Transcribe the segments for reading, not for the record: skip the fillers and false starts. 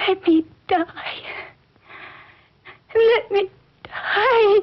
Let me die. Let me die.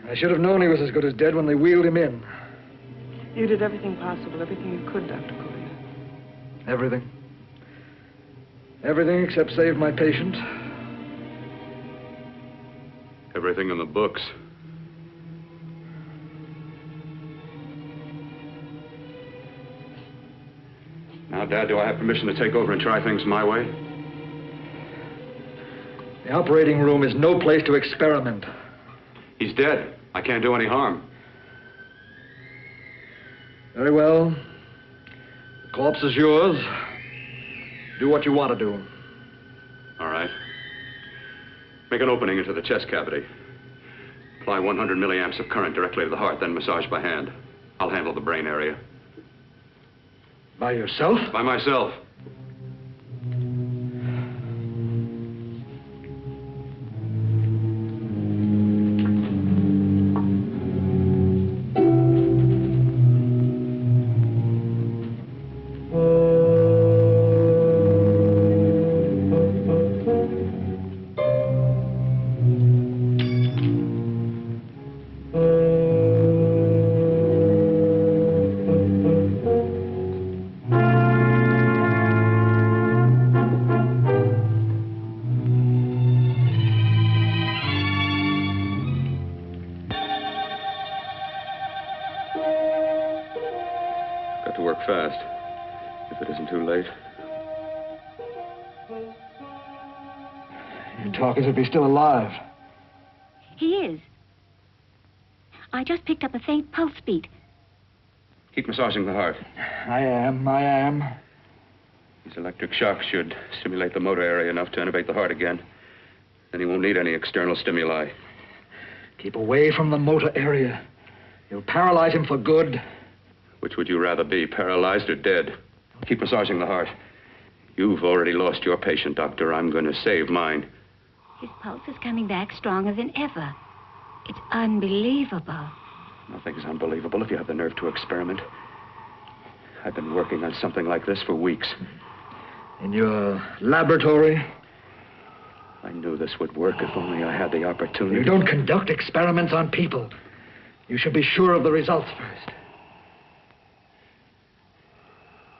I should have known he was as good as dead when they wheeled him in. You did everything possible, everything you could, Dr. Cooley. Everything. Everything except save my patient. Everything in the books. Now, Dad, do I have permission to take over and try things my way? The operating room is no place to experiment. He's dead. I can't do any harm. Very well. The corpse is yours. Do what you want to do. All right. Make an opening into the chest cavity. Apply 100 milliamps of current directly to the heart, then massage by hand. I'll handle the brain area. By yourself? By myself. Fast, if it isn't too late. You talk as if he's still alive. He is. I just picked up a faint pulse beat. Keep massaging the heart. I am. These electric shocks should stimulate the motor area enough to innervate the heart again. Then he won't need any external stimuli. Keep away from the motor area. You'll paralyze him for good. Which would you rather be, paralyzed or dead? Keep massaging the heart. You've already lost your patient, Doctor. I'm going to save mine. His pulse is coming back stronger than ever. It's unbelievable. Nothing's unbelievable if you have the nerve to experiment. I've been working on something like this for weeks. In your laboratory? I knew this would work if only I had the opportunity. You don't conduct experiments on people. You should be sure of the results first.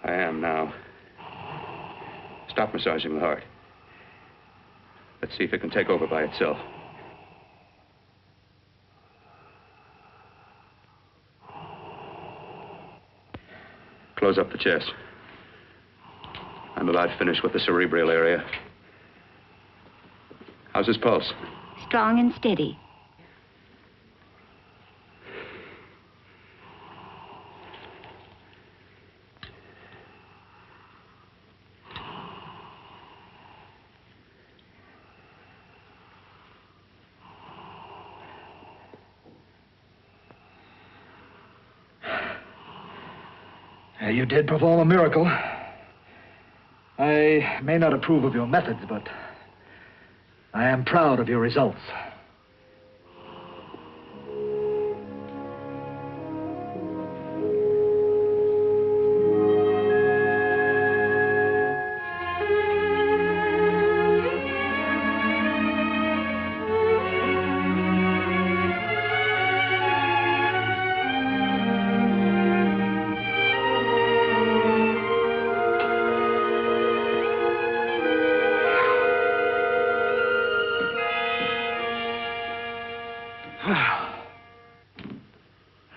I am now. Stop massaging the heart. Let's see if it can take over by itself. Close up the chest. I'm about finished with the cerebral area. How's his pulse? Strong and steady. You did perform a miracle. I may not approve of your methods, but I am proud of your results.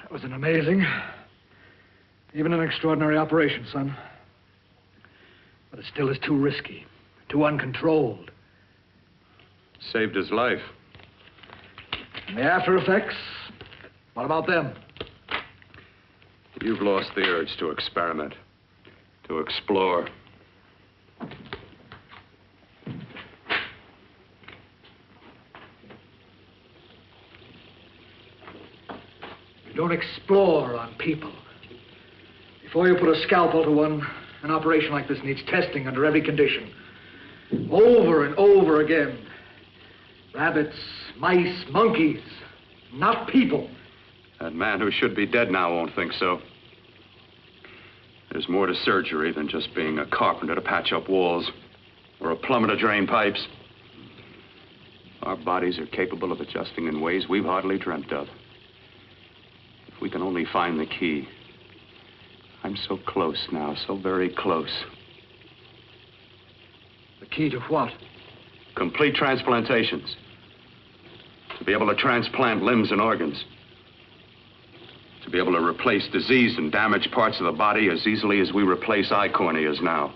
That was an amazing, even an extraordinary operation, son. But it still is too risky, too uncontrolled. Saved his life. And the after effects, what about them? You've lost the urge to experiment, to explore. You don't explore on people. Before you put a scalpel to one, an operation like this needs testing under every condition. Over and over again. Rabbits, mice, monkeys, not people. That man who should be dead now won't think so. There's more to surgery than just being a carpenter to patch up walls or a plumber to drain pipes. Our bodies are capable of adjusting in ways we've hardly dreamt of. If we can only find the key. I'm so close now, so very close. The key to what? Complete transplantations. To be able to transplant limbs and organs. To be able to replace diseased and damaged parts of the body as easily as we replace eye corneas now.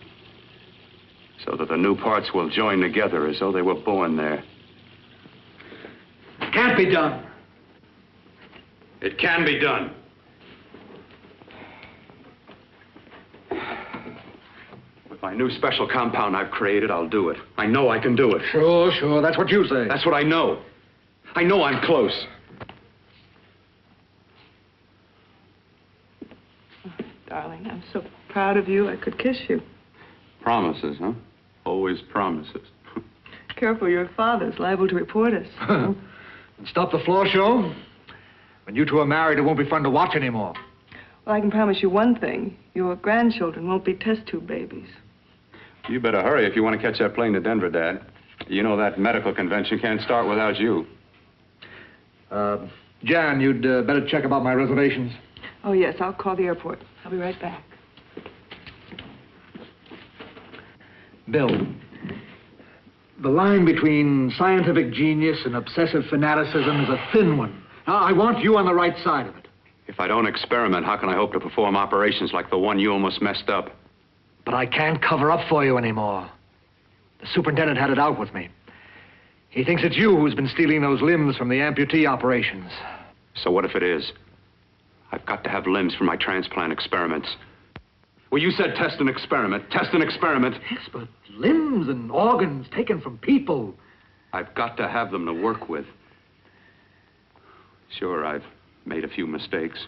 So that the new parts will join together as though they were born there. It can't be done. It can be done. With my new special compound I've created, I'll do it. I know I can do it. Sure, that's what you say. That's what I know. I know I'm close. Darling, I'm so proud of you, I could kiss you. Promises, huh? Always promises. Careful, your father's liable to report us. And stop the floor show? When you two are married, it won't be fun to watch anymore. Well, I can promise you one thing. Your grandchildren won't be test tube babies. You better hurry if you want to catch that plane to Denver, Dad. You know that medical convention can't start without you. Jan, you'd better check about my reservations. Oh, yes, I'll call the airport. I'll be right back. Bill, the line between scientific genius and obsessive fanaticism is a thin one. Now, I want you on the right side of it. If I don't experiment, how can I hope to perform operations like the one you almost messed up? But I can't cover up for you anymore. The superintendent had it out with me. He thinks it's you who's been stealing those limbs from the amputee operations. So what if it is? I've got to have limbs for my transplant experiments. Well, you said test and experiment. Test and experiment. Yes, but limbs and organs taken from people. I've got to have them to work with. Sure, I've made a few mistakes,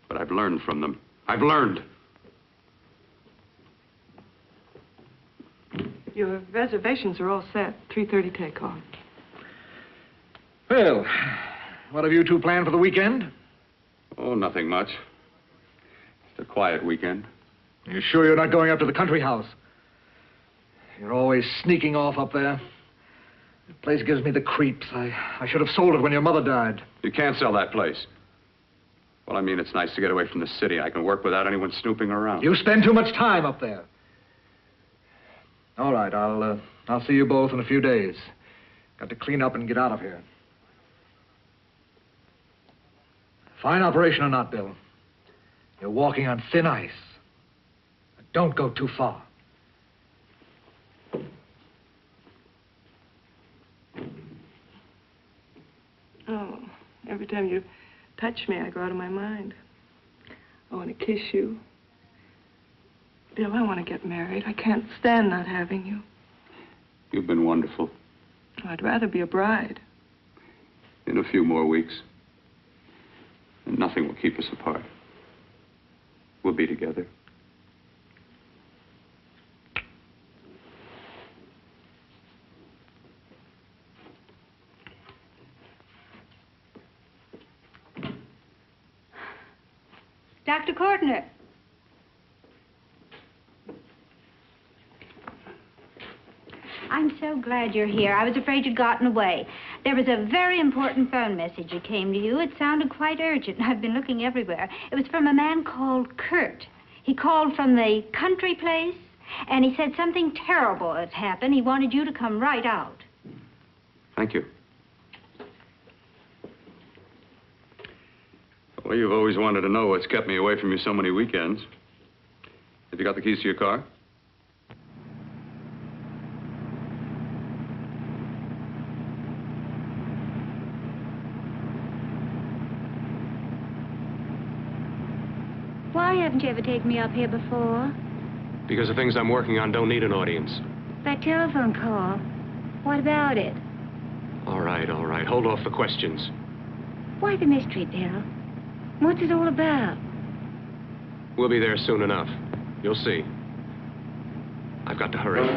but I've learned from them. I've learned. Your reservations are all set. 3:30 takeoff. Well, what have you two planned for the weekend? Oh, nothing much. Just a quiet weekend. You sure you're not going up to the country house? You're always sneaking off up there. The place gives me the creeps. I should have sold it when your mother died. You can't sell that place. Well, I mean, it's nice to get away from the city. I can work without anyone snooping around. You spend too much time up there. All right, I'll see you both in a few days. Got to clean up and get out of here. Fine operation or not, Bill, you're walking on thin ice. Don't go too far. Oh, every time you touch me, I go out of my mind. I want to kiss you. Bill, I want to get married. I can't stand not having you. You've been wonderful. I'd rather be a bride. In a few more weeks. And nothing will keep us apart. We'll be together. Dr. Kortner. I'm so glad you're here. I was afraid you'd gotten away. There was a very important phone message that came to you. It sounded quite urgent. I've been looking everywhere. It was from a man called Kurt. He called from the country place, and he said something terrible has happened. He wanted you to come right out. Thank you. Well, you've always wanted to know what's kept me away from you so many weekends. Have you got the keys to your car? Why haven't you ever taken me up here before? Because the things I'm working on don't need an audience. That telephone call. What about it? All right, all right. Hold off the questions. Why the mystery, Bill? What's it all about? We'll be there soon enough. You'll see. I've got to hurry.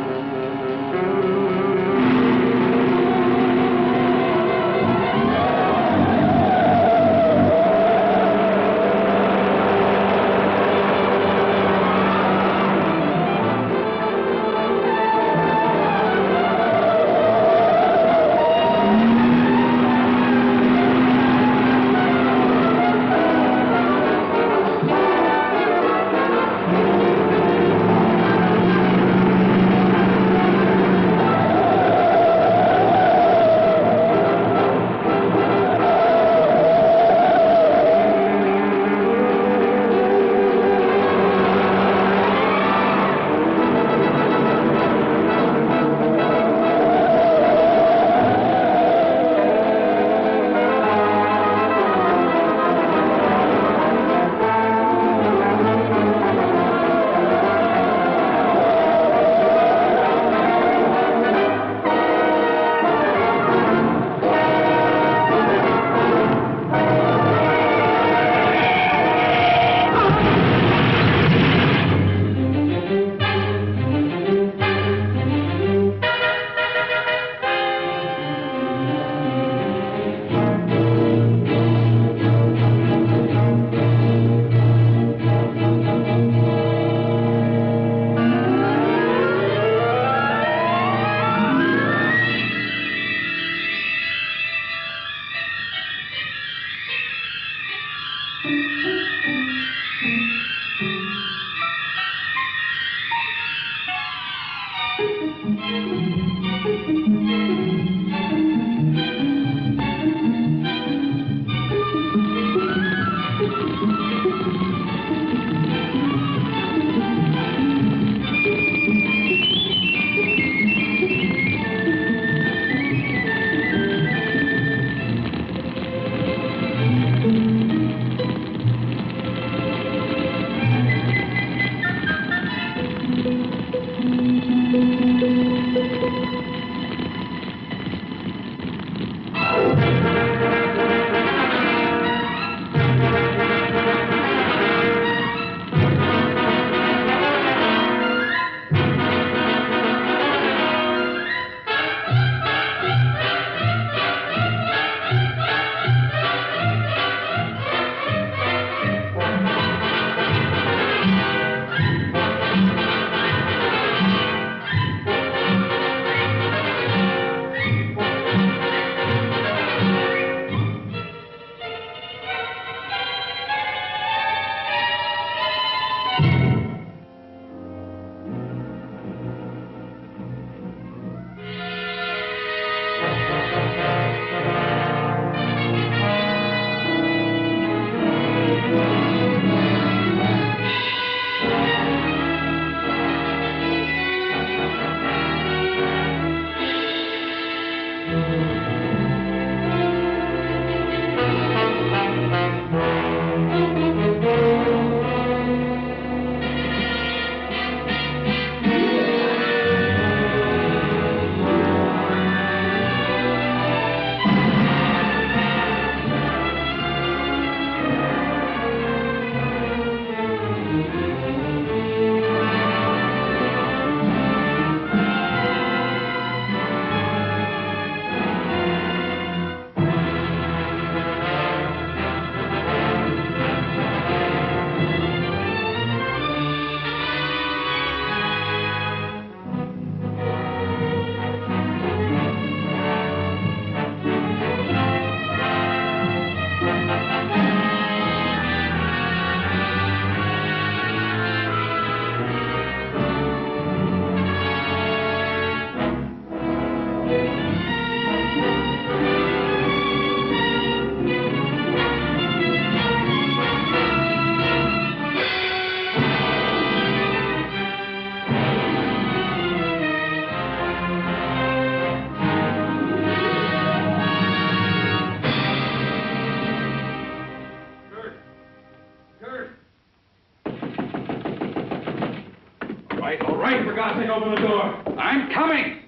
Something open the door. I'm coming.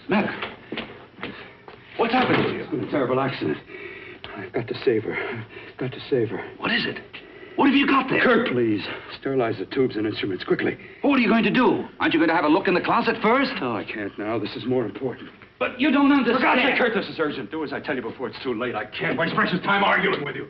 Mac, what's happened to you? It's been a terrible accident. I've got to save her. I've got to save her. What is it? What have you got there? Kirk, please. Sterilize the tubes and instruments, quickly. What are you going to do? Aren't you going to have a look in the closet first? No, I can't now. This is more important. But you don't understand. For God's sake, Kurt, this is urgent. Do as I tell you before it's too late. I can't waste precious time arguing with you.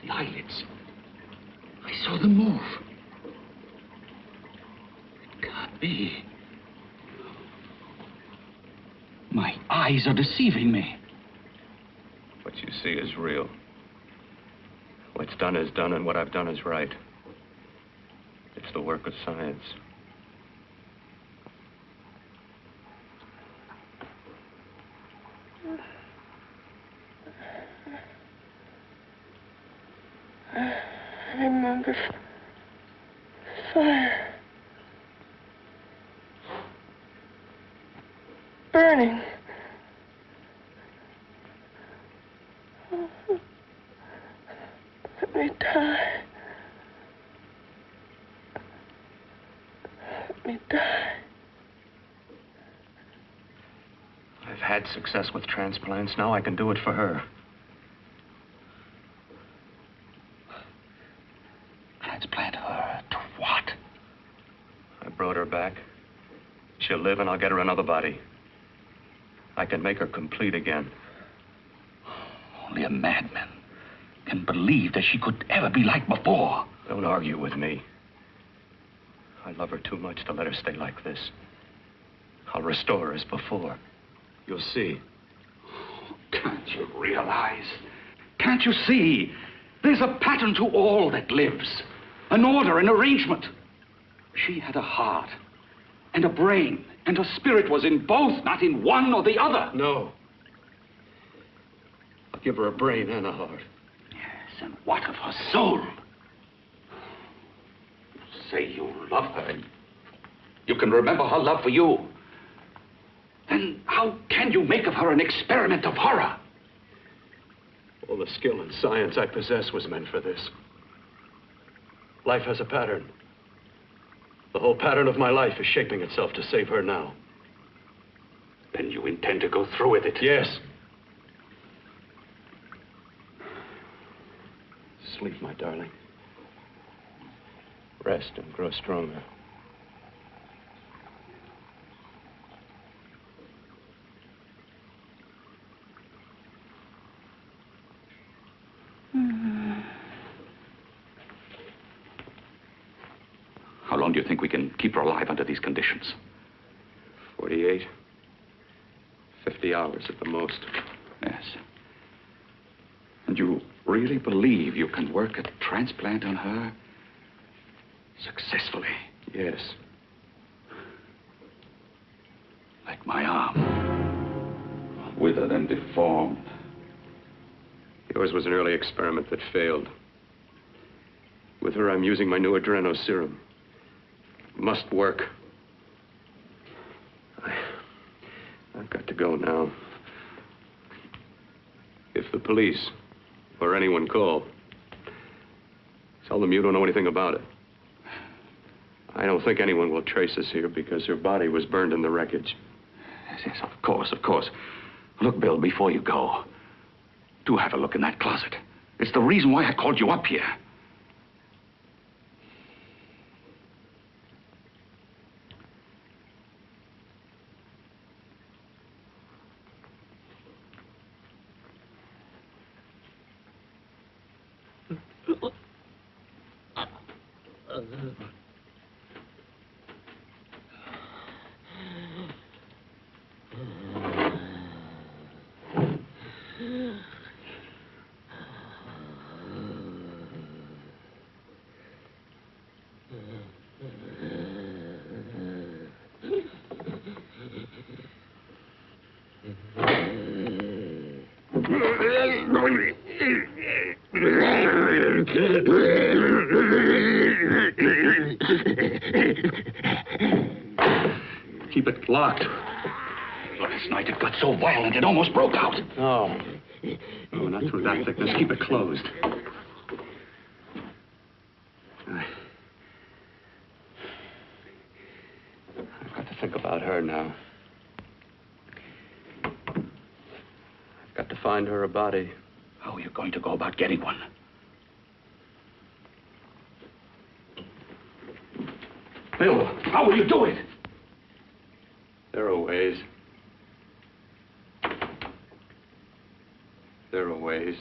Eyelids. I saw them move. It can't be. My eyes are deceiving me. What you see is real. What's done is done, and what I've done is right. It's the work of science. I remember fire. Burning. Let me die. Let me die. I've had success with transplants. Now I can do it for her. Transplant her to what? I brought her back. She'll live, and I'll get her another body. I can make her complete again. Only a madman can believe that she could ever be like before. Don't argue with me. I love her too much to let her stay like this. I'll restore her as before. You'll see. Can't you realize? Can't you see? There's a pattern to all that lives. An order, an arrangement. She had a heart and a brain, and her spirit was in both, not in one or the other. No. I'll give her a brain and a heart. Yes, and what of her soul? You say you love her, and you can remember her love for you. Then how can you make of her an experiment of horror? All the skill and science I possess was meant for this. Life has a pattern. The whole pattern of my life is shaping itself to save her now. Then you intend to go through with it? Yes. Sleep, my darling. Rest and grow stronger. How long do you think we can keep her alive under these conditions? 48. 50 hours at the most. Yes. And you really believe you can work a transplant on her successfully? Yes. Like my arm. Withered and deformed. Yours was an early experiment that failed. With her, I'm using my new adreno serum. Must work. I've got to go now. If the police or anyone call, tell them you don't know anything about it. I don't think anyone will trace us here because her body was burned in the wreckage. Yes, of course, of course. Look, Bill, before you go, do have a look in that closet. It's the reason why I called you up here. Keep it locked. Last night it got so violent it almost broke out. No. No, not through that thickness. Keep it closed. I've got to think about her now. I've got to find her a body. How are you going to go about getting one? Bill, how will you do it? There are ways. There are ways.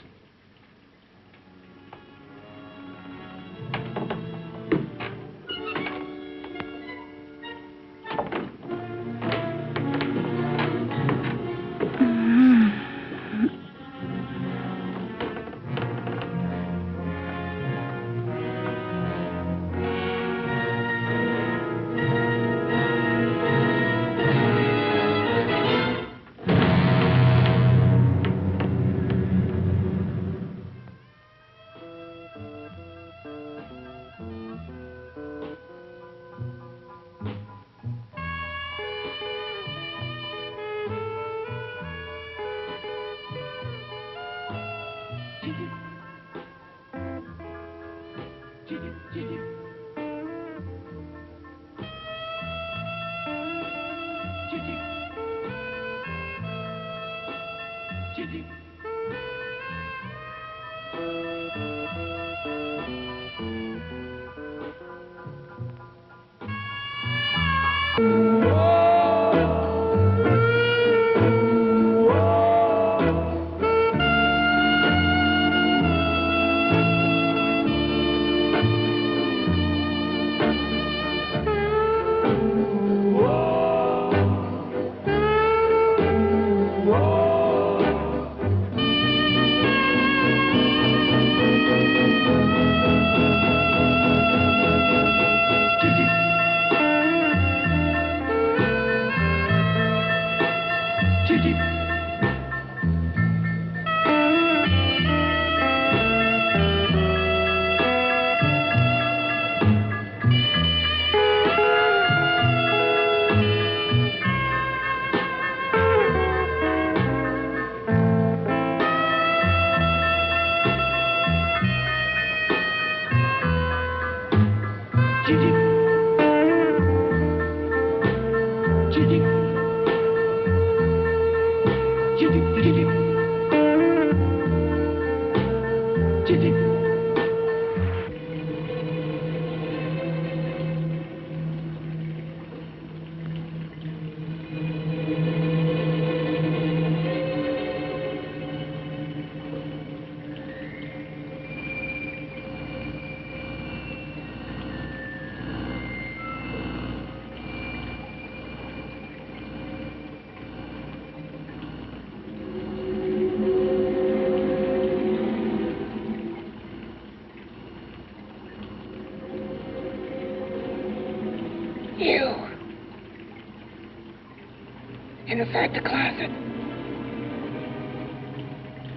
inside the closet.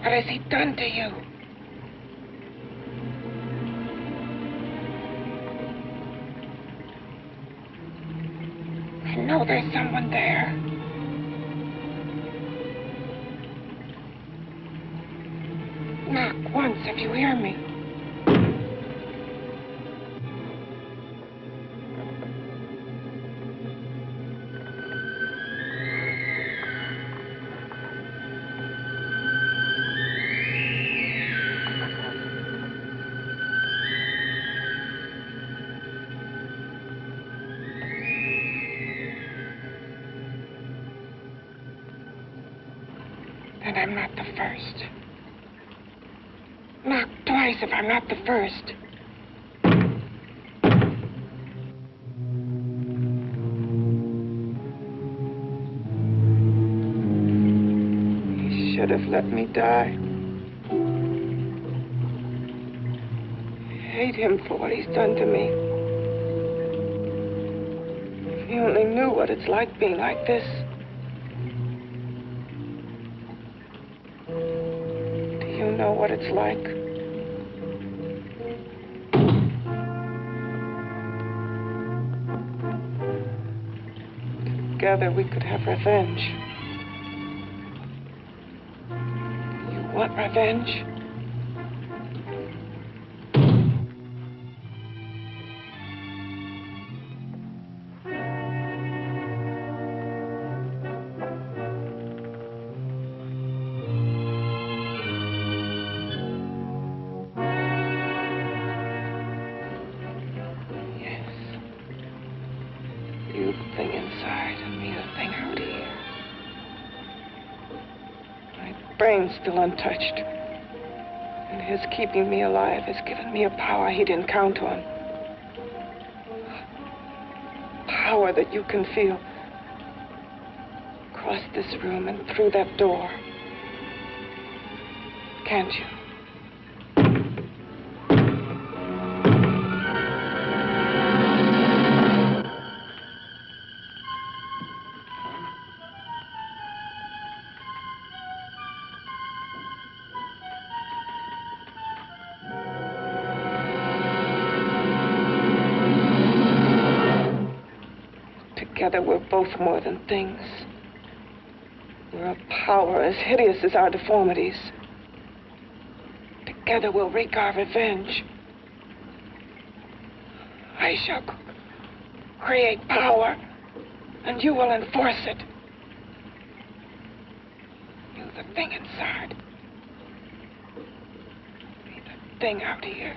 What has he done to you? I know there's someone there. Knock once if you hear me. And I'm not the first. Knock twice if I'm not the first. He should have let me die. I hate him for what he's done to me. If he only knew what it's like being like this. You know what it's like. Together we could have revenge. You want revenge? You the thing inside and me the thing out here. My brain's still untouched. And his keeping me alive has given me a power he didn't count on. Power that you can feel across this room and through that door. Can't you? Together, we're both more than things. We're a power as hideous as our deformities. Together, we'll wreak our revenge. I shall create power, and you will enforce it. You, the thing inside. Me, the thing out here.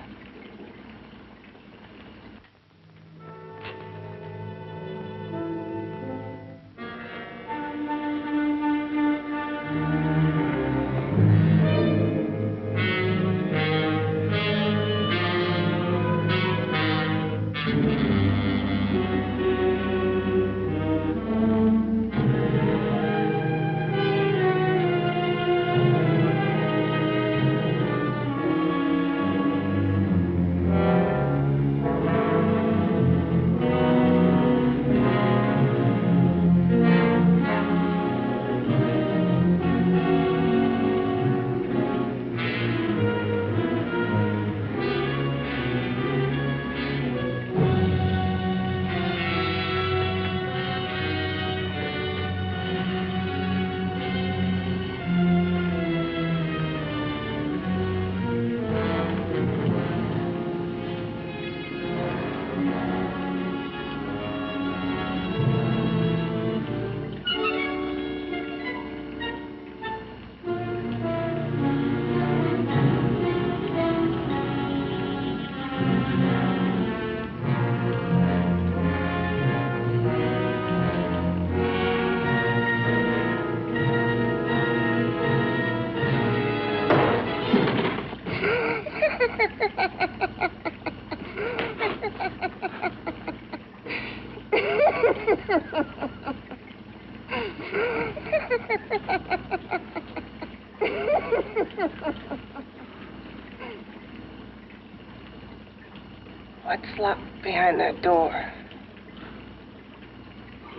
What's locked behind that door?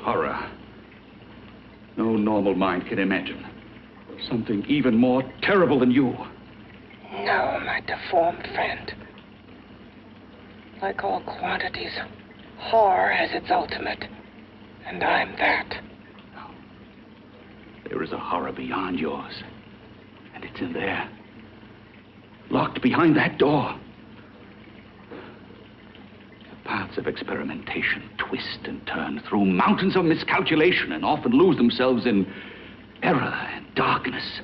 Horror. No normal mind can imagine. Something even more terrible than you. No, my deformed friend. Like all quantities, horror has its ultimate. And I'm that. No. There is a horror beyond yours. And it's in there. Locked behind that door. The paths of experimentation twist and turn through mountains of miscalculation and often lose themselves in error and darkness.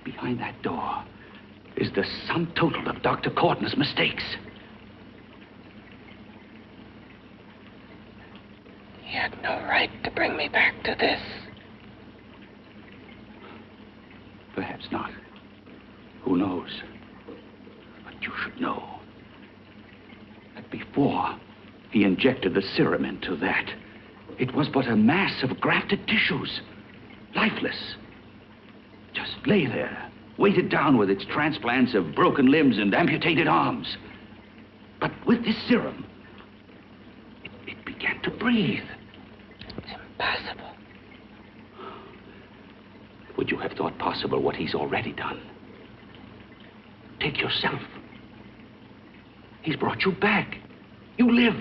Behind that door is the sum total of Dr. Corton's mistakes. He had no right to bring me back to this. Perhaps not. Who knows? But you should know that before he injected the serum into that, it was but a mass of grafted tissues, lifeless. Just lay there, weighted down with its transplants of broken limbs and amputated arms. But with this serum, it began to breathe. It's impossible. Would you have thought possible what he's already done? Take yourself. He's brought you back. You live.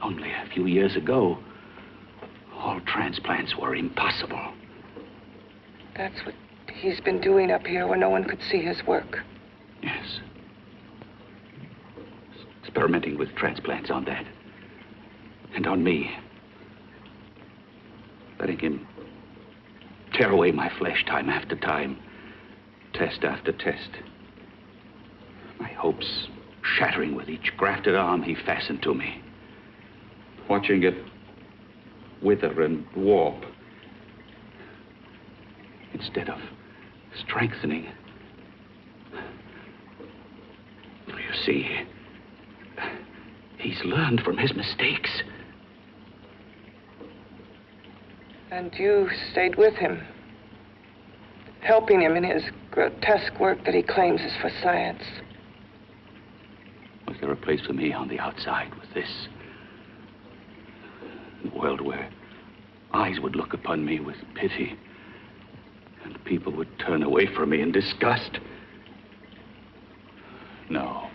Only a few years ago, all transplants were impossible. That's what he's been doing up here where no one could see his work. Yes. Experimenting with transplants on that. And on me. Letting him tear away my flesh time after time. Test after test. My hopes shattering with each grafted arm he fastened to me. Watching it wither and warp. Instead of strengthening. You see, he's learned from his mistakes. And you stayed with him, helping him in his grotesque work that he claims is for science. Was there a place for me on the outside with this? A world where eyes would look upon me with pity and people would turn away from me in disgust? No.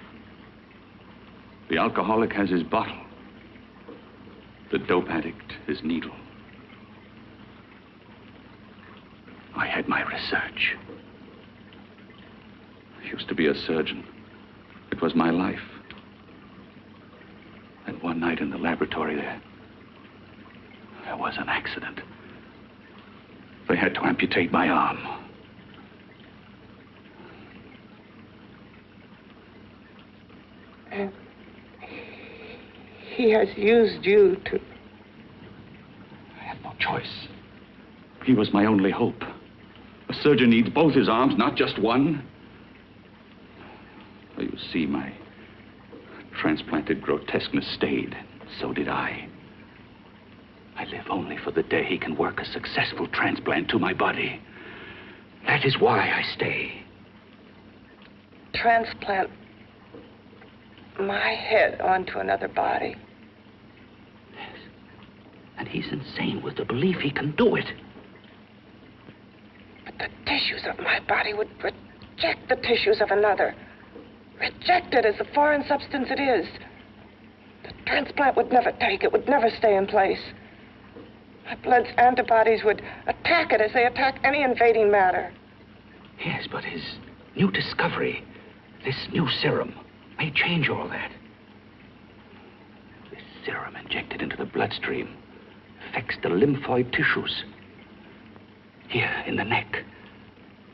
The alcoholic has his bottle. The dope addict his needle. I had my research. I used to be a surgeon. It was my life. And one night in the laboratory there was an accident. They had to amputate my arm. And he has used you to... I had no choice. He was my only hope. A surgeon needs both his arms, not just one. Well, you see, my transplanted grotesqueness stayed. So did I. I live only for the day he can work a successful transplant to my body. That is why I stay. Transplant my head onto another body. Yes. And he's insane with the belief he can do it. But the tissues of my body would reject the tissues of another. Reject it as the foreign substance it is. The transplant would never take it, would never stay in place. My blood's antibodies would attack it as they attack any invading matter. Yes, but his new discovery, this new serum, may change all that. This serum injected into the bloodstream affects the lymphoid tissues. Here, in the neck.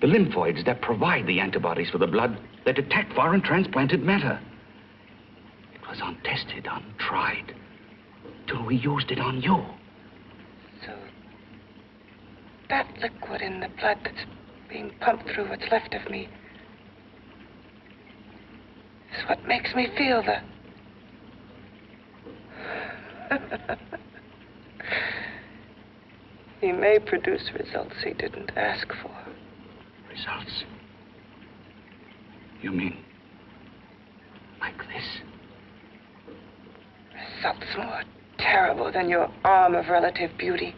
The lymphoids that provide the antibodies for the blood that attack foreign transplanted matter. It was untested, untried, till we used it on you. So, that liquid in the blood that's being pumped through what's left of me is what makes me feel the... He may produce results he didn't ask for. Results? You mean like this? Results more terrible than your arm of relative beauty.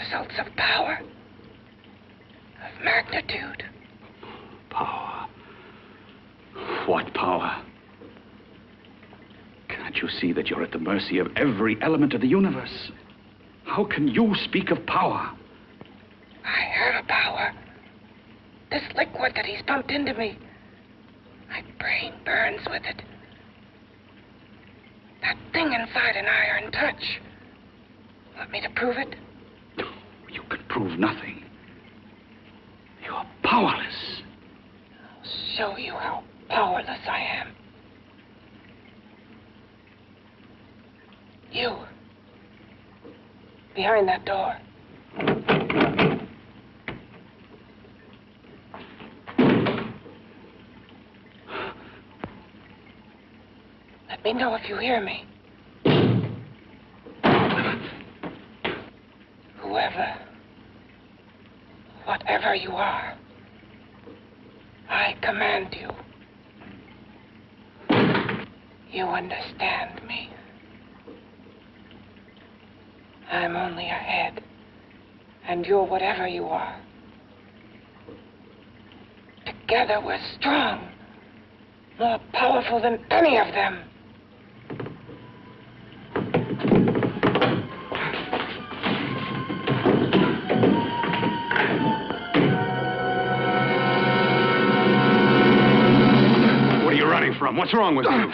Results of power, of magnitude. Power. What power? Can't you see that you're at the mercy of every element of the universe? How can you speak of power? I have a power. This liquid that he's pumped into me. My brain burns with it. That thing inside an iron touch. Want me to prove it? You can prove nothing. You're powerless. I'll show you how powerless I am. You. Behind that door. Let me know if you hear me. Whoever, whatever you are, I command you. You understand me. I'm only a head, and you're whatever you are. Together we're strong, more powerful than any of them. What are you running from? What's wrong with you?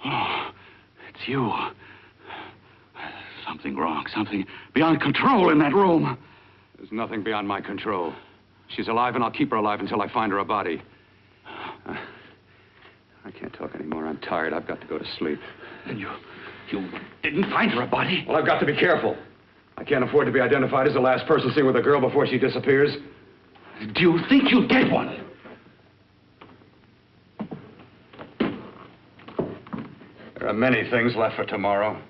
Oh, it's you. Something wrong, something beyond control in that room. There's nothing beyond my control. She's alive, and I'll keep her alive until I find her a body. I can't talk anymore. I'm tired. I've got to go to sleep. And you didn't find her a body? Well, I've got to be careful. I can't afford to be identified as the last person seen with a girl before she disappears. Do you think you'll get one? There are many things left for tomorrow.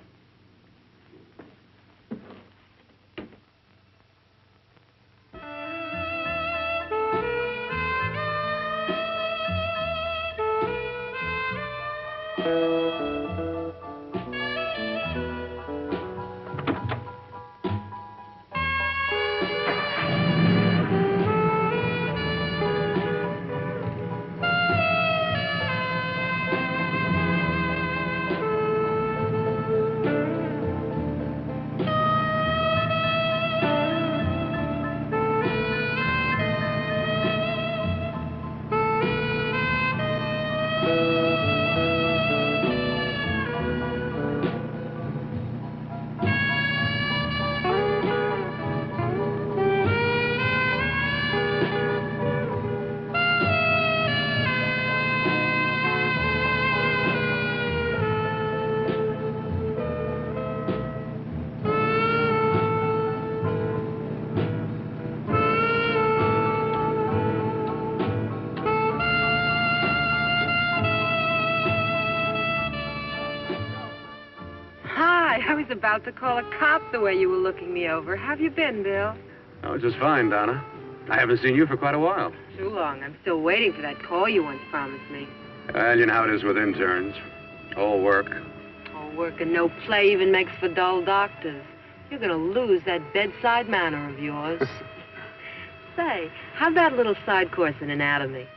I was about to call a cop the way you were looking me over. How have you been, Bill? Oh, just fine, Donna. I haven't seen you for quite a while. Too long. I'm still waiting for that call you once promised me. Well, you know how it is with interns. All work. All work and no play even makes for dull doctors. You're going to lose that bedside manner of yours. Say, how'd that little side course in anatomy?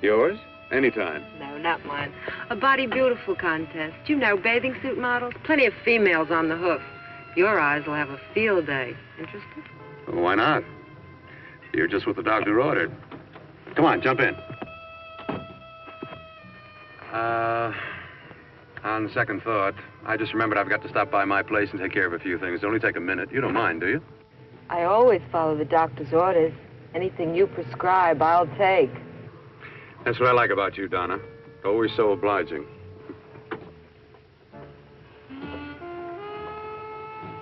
Yours? Anytime. No, not mine. A Body Beautiful contest. You know, bathing suit models. Plenty of females on the hoof. Your eyes will have a field day. Interested? Well, why not? You're just what the doctor ordered. Come on, jump in. On second thought, I just remembered I've got to stop by my place and take care of a few things. It'll only take a minute. You don't mind, do you? I always follow the doctor's orders. Anything you prescribe, I'll take. That's what I like about you, Donna. Always so obliging.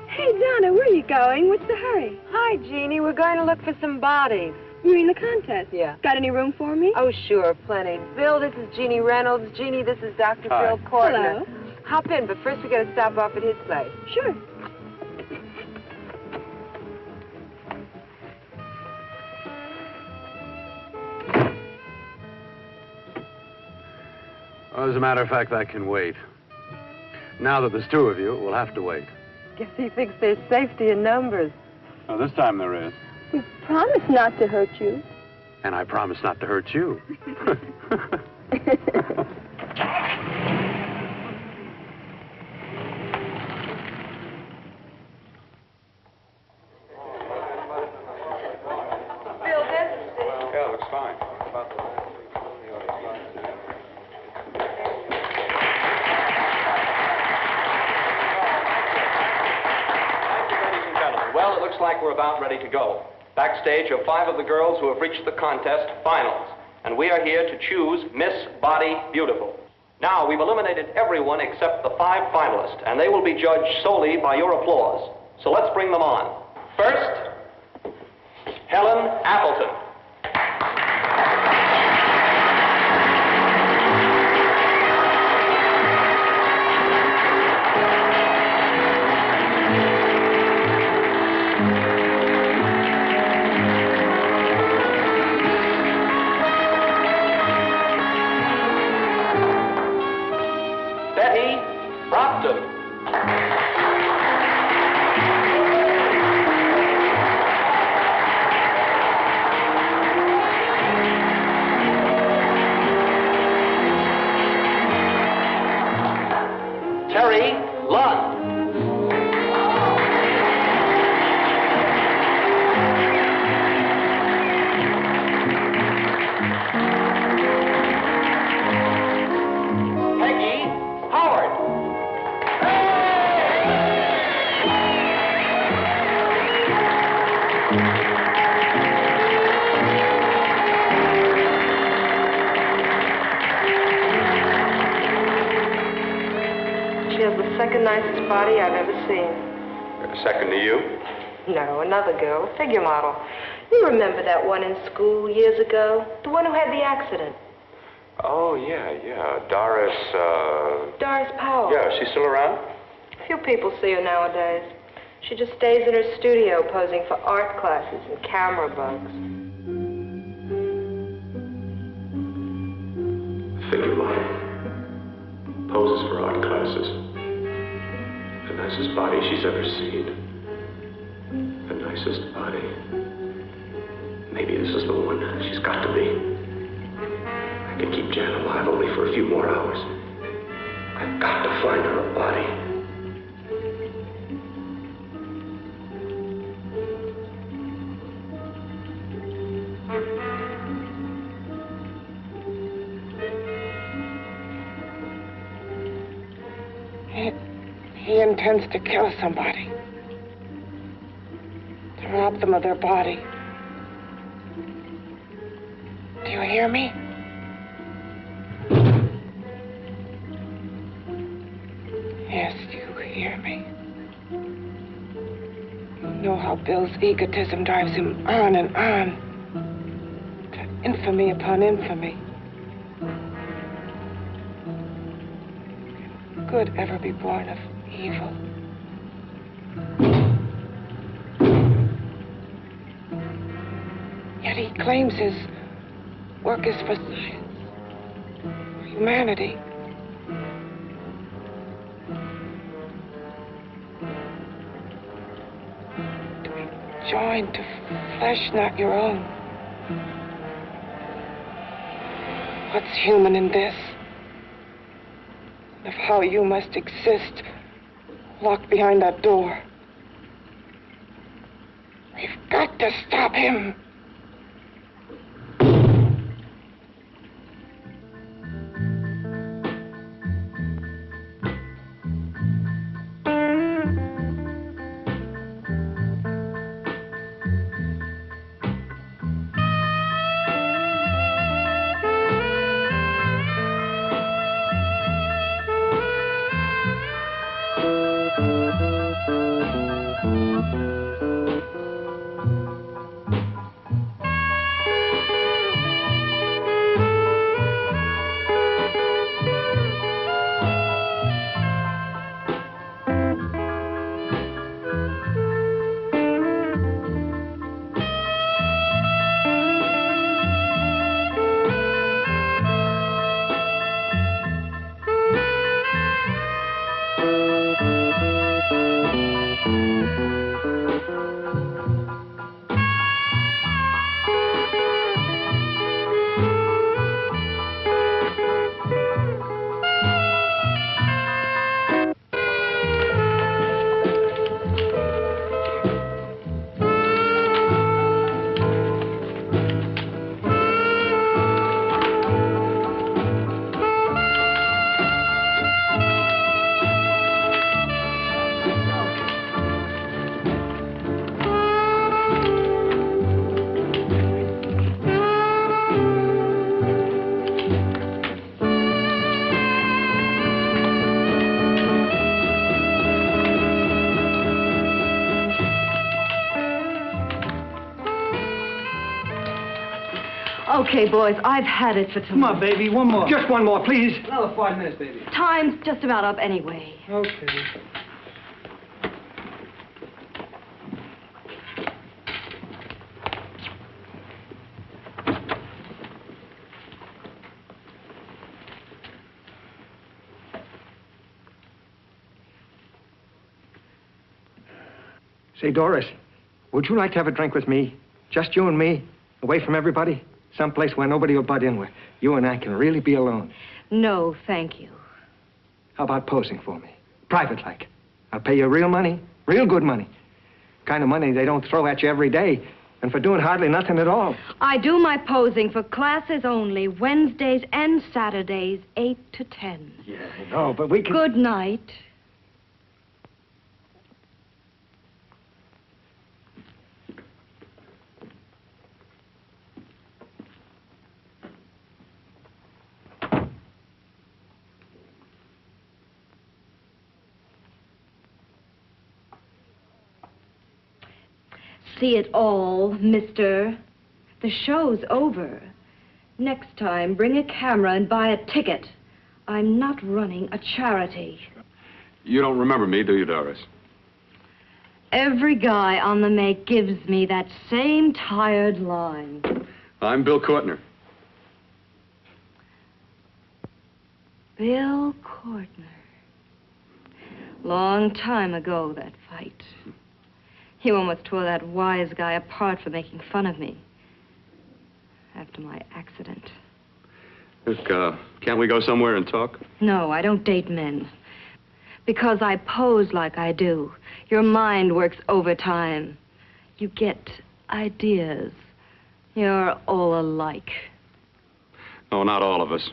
Hey, Donna, where are you going? What's the hurry? Hi, Jeannie. We're going to look for some bodies. You mean the contest? Yeah. Got any room for me? Oh, sure, plenty. Bill, this is Jeannie Reynolds. Jeannie, this is Dr. Hi. Bill Cortner. Hello. Hop in, but first we got to stop off at his place. Sure. Well, as a matter of fact, that can wait. Now that there's two of you, we'll have to wait. Guess he thinks there's safety in numbers. Oh, this time there is. We promised not to hurt you. And I promise not to hurt you. Yeah, looks fine. Well, it looks like we're about ready to go. Backstage are 5 of the girls who have reached the contest finals, and we are here to choose Miss Body Beautiful. Now, we've eliminated everyone except the 5 finalists, and they will be judged solely by your applause. So let's bring them on. First, Helen Appleton. Second nicest body I've ever seen. Second to you? No, another girl, figure model. You remember that one in school years ago? The one who had the accident. Oh, yeah. Doris, Doris Powell. Yeah, she's still around? Few people see her nowadays. She just stays in her studio posing for art classes and camera bugs. Figure model. Poses for art classes. The nicest body she's ever seen. The nicest body. Maybe this is the one. She's got to be. I can keep Jan alive only for a few more hours. I've got to find her a body. He intends to kill somebody. To rob them of their body. Do you hear me? Yes, you hear me. You know how Bill's egotism drives him on and on. To infamy upon infamy. Can good ever be born of evil? Yet he claims his work is for science, for humanity. To be joined to flesh not your own. What's human in this? Of how you must exist locked behind that door. We've got to stop him. Okay, boys, I've had it for tonight. Come on, baby, one more. Just one more, please. Another 5 minutes, baby. Time's just about up anyway. Okay. Say, Doris, would you like to have a drink with me? Just you and me, away from everybody? Someplace where nobody will butt in, where you and I can really be alone. No, thank you. How about posing for me? Private like. I'll pay you real money, real good money. Kind of money they don't throw at you every day, and for doing hardly nothing at all. I do my posing for classes only, Wednesdays and Saturdays, 8 to 10. Yeah, I know, but we can... Good night. See it all, mister. The show's over. Next time, bring a camera and buy a ticket. I'm not running a charity. You don't remember me, do you, Doris? Every guy on the make gives me that same tired line. I'm Bill Courtner. Bill Courtner. Long time ago, that fight. You almost tore that wise guy apart for making fun of me. After my accident. Look, can't we go somewhere and talk? No, I don't date men. Because I pose like I do. Your mind works overtime. You get ideas. You're all alike. Oh, not all of us.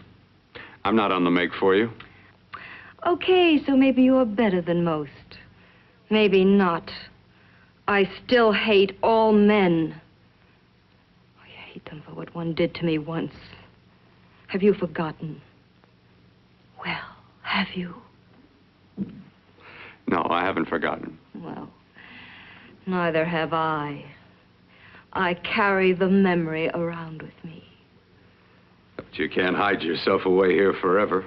I'm not on the make for you. Okay, so maybe you're better than most. Maybe not. I still hate all men. I hate them for what one did to me once. Have you forgotten? Well, have you? No, I haven't forgotten. Well, neither have I. I carry the memory around with me. But you can't hide yourself away here forever,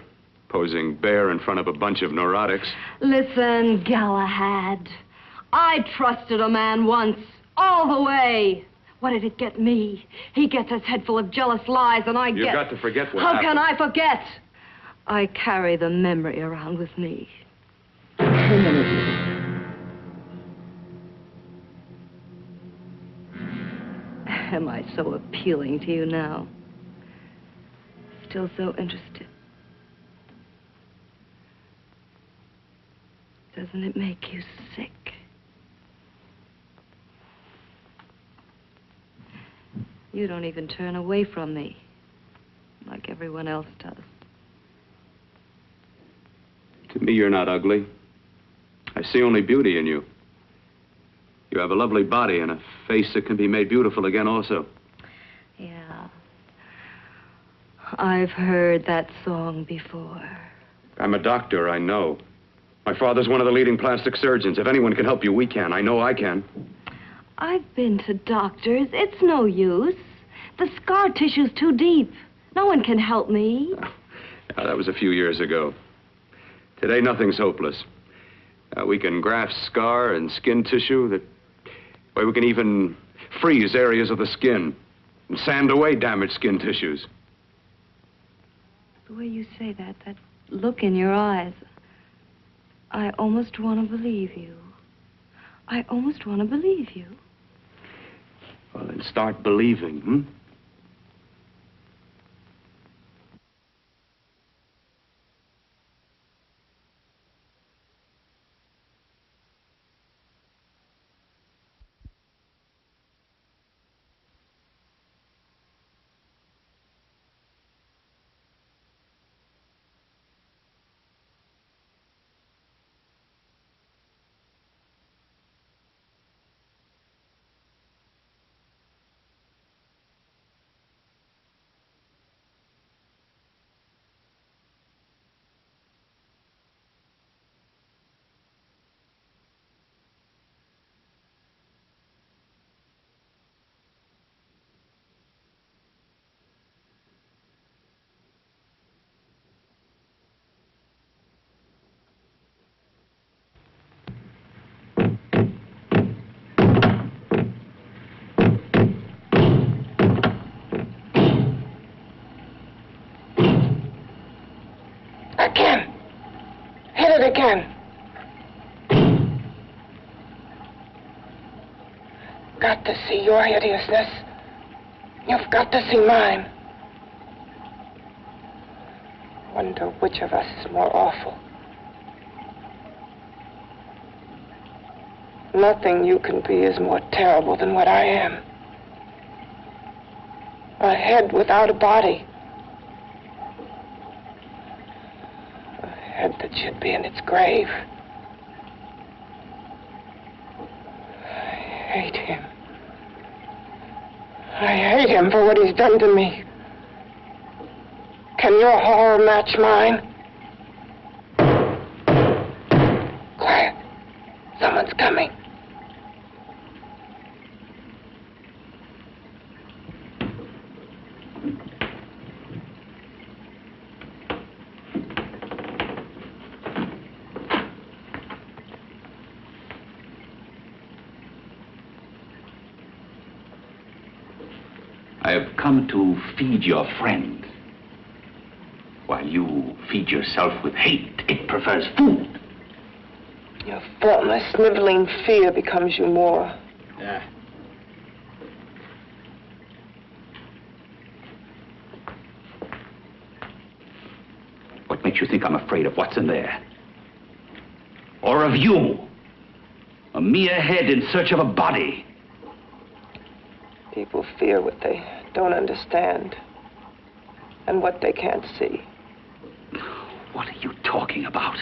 posing bare in front of a bunch of neurotics. Listen, Galahad. I trusted a man once, all the way. What did it get me? He gets his head full of jealous lies, and You've got to forget what How happened. can I forget? I carry the memory around with me. Am I so appealing to you now? Still so interested? Doesn't it make you sick? You don't even turn away from me, like everyone else does. To me, you're not ugly. I see only beauty in you. You have a lovely body and a face that can be made beautiful again also. Yeah. I've heard that song before. I'm a doctor, I know. My father's one of the leading plastic surgeons. If anyone can help you, we can. I know I can. I've been to doctors. It's no use. The scar tissue's too deep. No one can help me. Yeah, that was a few years ago. Today, nothing's hopeless. We can graft scar and skin tissue that... Well, we can even freeze areas of the skin and sand away damaged skin tissues. The way you say that look in your eyes, I almost want to believe you. I almost want to believe you. Well, then start believing, hmm? it again. Got to see your hideousness. You've got to see mine. Wonder which of us is more awful. Nothing you can be is more terrible than what I am. A head without a body. A head that should be in its grave. I hate him. I hate him for what he's done to me. Can your horror match mine? Quiet. Someone's coming. I have come to feed your friend. While you feed yourself with hate, it prefers food. Your formless, sniveling fear becomes you more. Yeah. What makes you think I'm afraid of what's in there? Or of you? A mere head in search of a body. People fear what they don't understand and what they can't see. What are you talking about?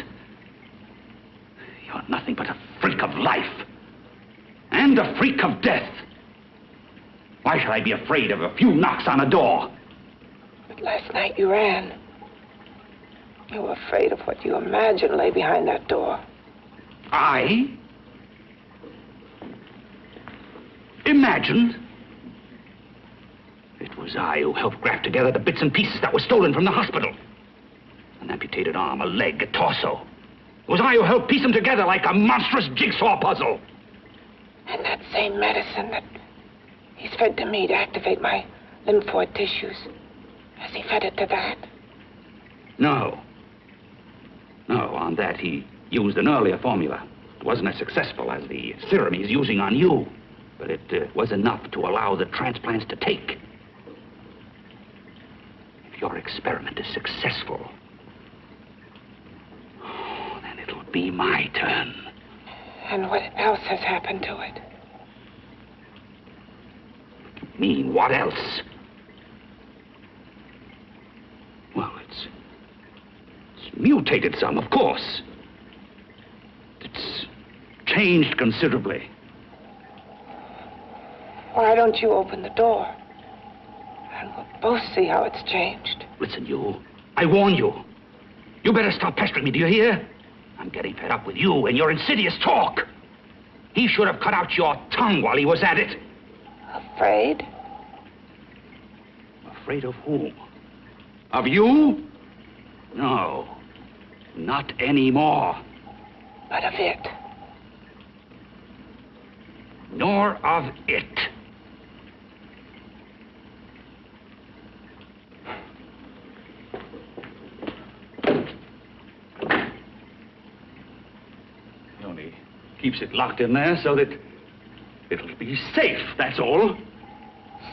You're nothing but a freak of life and a freak of death. Why should I be afraid of a few knocks on a door? But last night you ran. You were afraid of what you imagined lay behind that door. I? Imagined? It was I who helped graft together the bits and pieces that were stolen from the hospital. An amputated arm, a leg, a torso. It was I who helped piece them together like a monstrous jigsaw puzzle. And that same medicine that he's fed to me to activate my lymphoid tissues. Has he fed it to that? No. No, on that he used an earlier formula. It wasn't as successful as the serum he's using on you, but it was enough to allow the transplants to take. If your experiment is successful, then it'll be my turn. And what else has happened to it? You mean, what else? Well, it's mutated some, of course. It's changed considerably. Why don't you open the door? And we'll both see how it's changed. Listen, you. I warn you. You better stop pestering me, do you hear? I'm getting fed up with you and your insidious talk. He should have cut out your tongue while he was at it. Afraid? Afraid of whom? Of you? No. Not anymore. But of it. Nor of it. He only keeps it locked in there so that it'll be safe, that's all.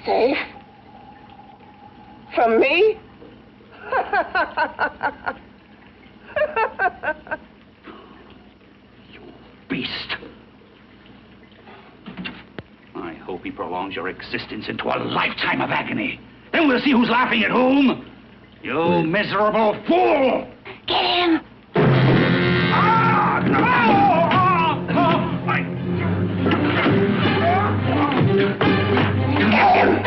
Safe? From me? You beast. I hope he prolongs your existence into a lifetime of agony. Then we'll see who's laughing at whom. You miserable fool! Get him! Ah, no! Get him!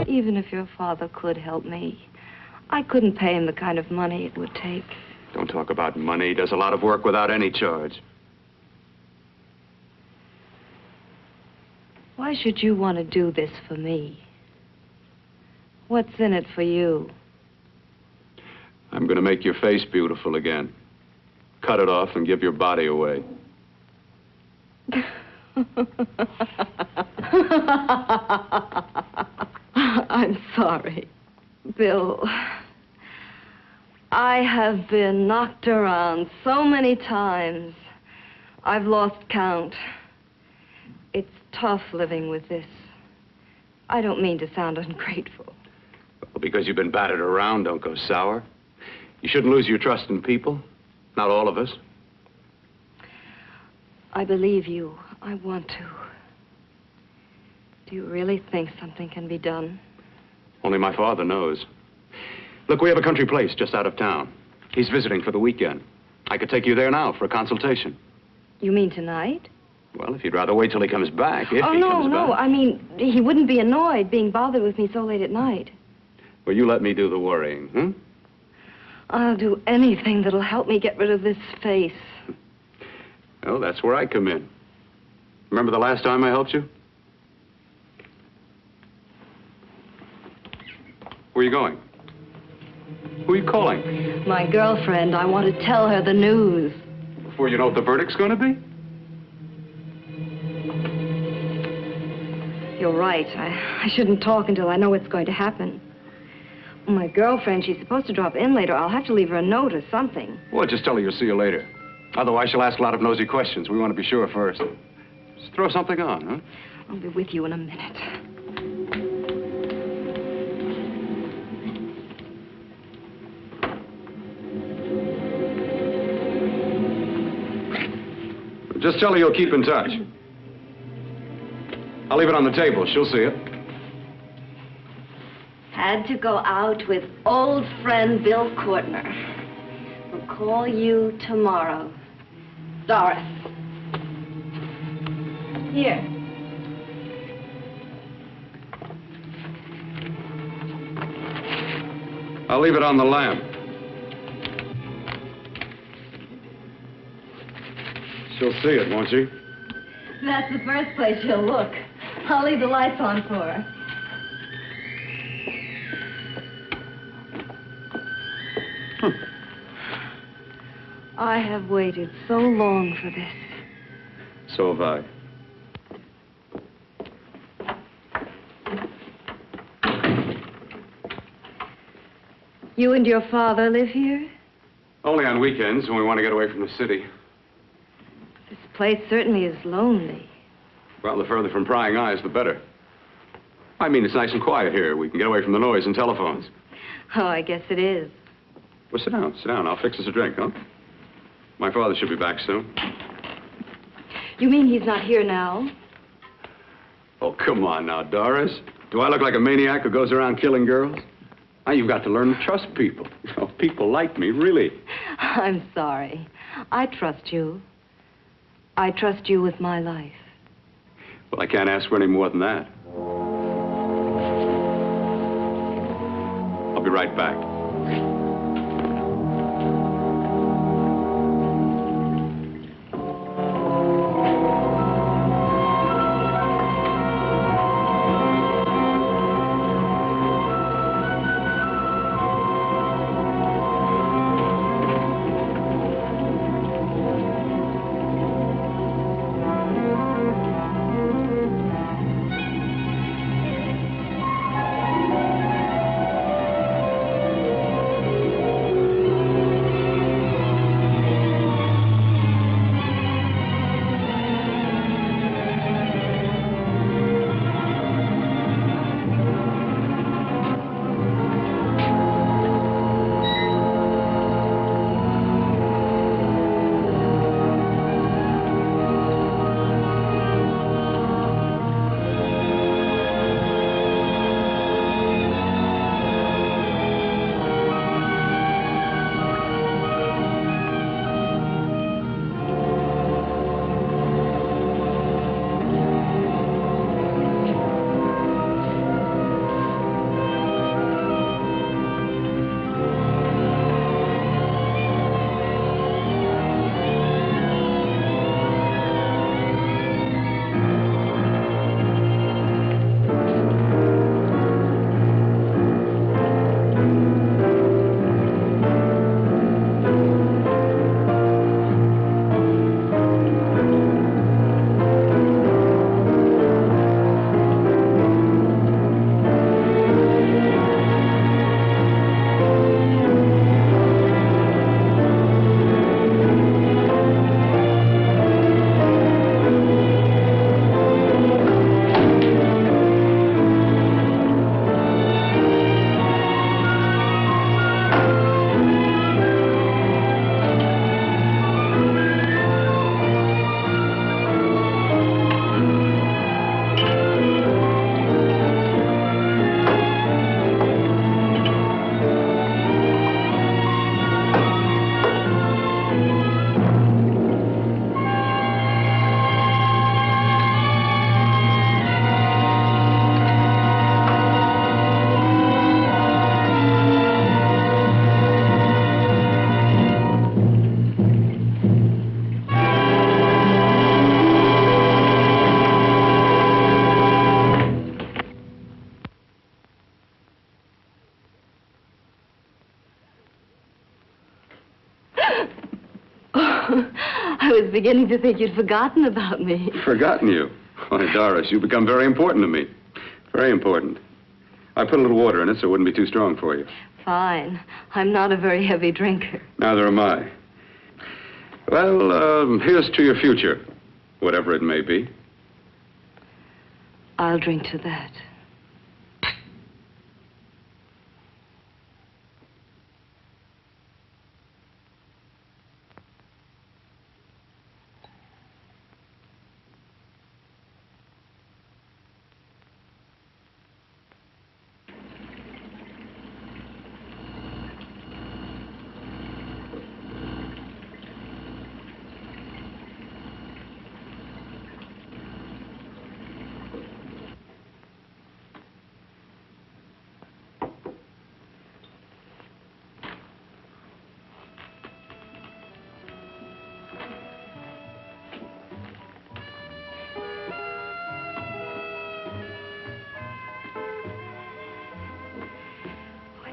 Even if your father could help me, I couldn't pay him the kind of money it would take. Don't talk about money. He does a lot of work without any charge. Why should you want to do this for me? What's in it for you? I'm going to make your face beautiful again. Cut it off and give your body away. I'm sorry, Bill. I have been knocked around so many times. I've lost count. It's tough living with this. I don't mean to sound ungrateful. Well, because you've been battered around, don't go sour. You shouldn't lose your trust in people. Not all of us. I believe you. I want to. Do you really think something can be done? Only my father knows. Look, we have a country place just out of town. He's visiting for the weekend. I could take you there now for a consultation. You mean tonight? Well, if you'd rather wait till he comes back, if oh, he no, comes no. back. I mean, he wouldn't be annoyed being bothered with me so late at night. Well, you let me do the worrying, hmm? I'll do anything that'll help me get rid of this face. Well, that's where I come in. Remember the last time I helped you? Where are you going? Who are you calling? My girlfriend. I want to tell her the news. Before you know what the verdict's going to be? You're right. I shouldn't talk until I know what's going to happen. My girlfriend, she's supposed to drop in later. I'll have to leave her a note or something. Well, just tell her you'll see you later. Otherwise, she'll ask a lot of nosy questions. We want to be sure first. Just throw something on, huh? I'll be with you in a minute. Just tell her you'll keep in touch. I'll leave it on the table. She'll see it. Had to go out with old friend Bill Courtner. We'll call you tomorrow. Doris. Here. I'll leave it on the lamp. She'll see it, won't she? That's the first place she'll look. I'll leave the lights on for her. I have waited so long for this. So have I. You and your father live here? Only on weekends when we want to get away from the city. This place certainly is lonely. Well, the further from prying eyes, the better. I mean, it's nice and quiet here. We can get away from the noise and telephones. Oh, I guess it is. Well, sit down. Sit down. I'll fix us a drink, huh? My father should be back soon. You mean he's not here now? Oh, come on now, Doris. Do I look like a maniac who goes around killing girls? Now, you've got to learn to trust people. You know, people like me, really. I'm sorry. I trust you. I trust you with my life. Well, I can't ask for any more than that. I'll be right back. I was beginning to think you'd forgotten about me. Forgotten you? Why, Doris, you've become very important to me. Very important. I put a little water in it so it wouldn't be too strong for you. Fine. I'm not a very heavy drinker. Neither am I. Well, here's to your future, whatever it may be. I'll drink to that.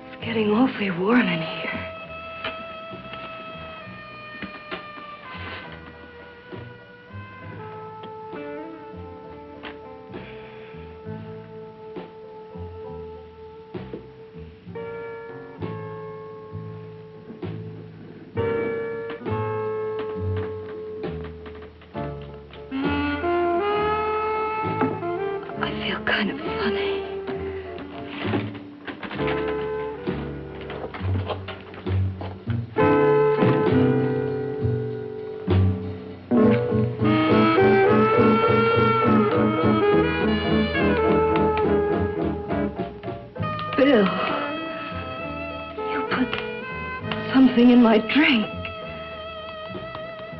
It's getting awfully warm in here. I feel kind of funny. Bill, you put something in my drink,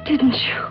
didn't you?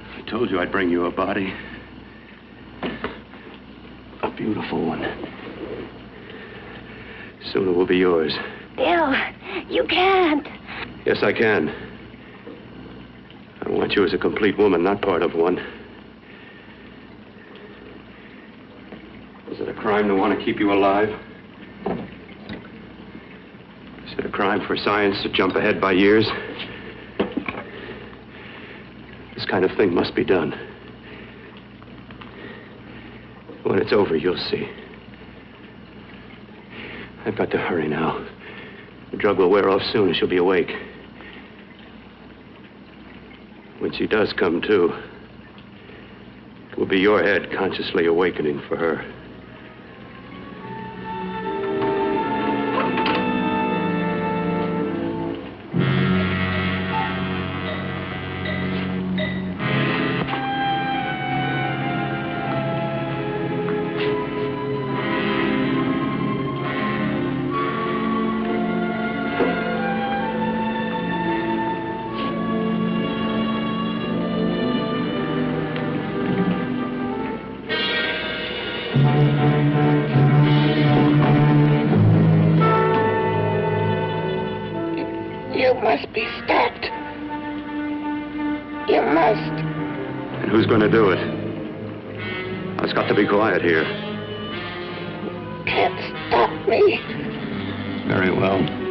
I told you I'd bring you a body. A beautiful one. Soon it will be yours. Bill, you can't. Yes, I can. I want you as a complete woman, not part of one. Is it a crime to want to keep you alive? Is it a crime for science to jump ahead by years? This kind of thing must be done. When it's over, you'll see. I've got to hurry now. The drug will wear off soon and she'll be awake. When she does come to, it will be your head consciously awakening for her. You must be stopped. You must. And who's going to do it? It's got to be quiet here. Can't stop me. Very well.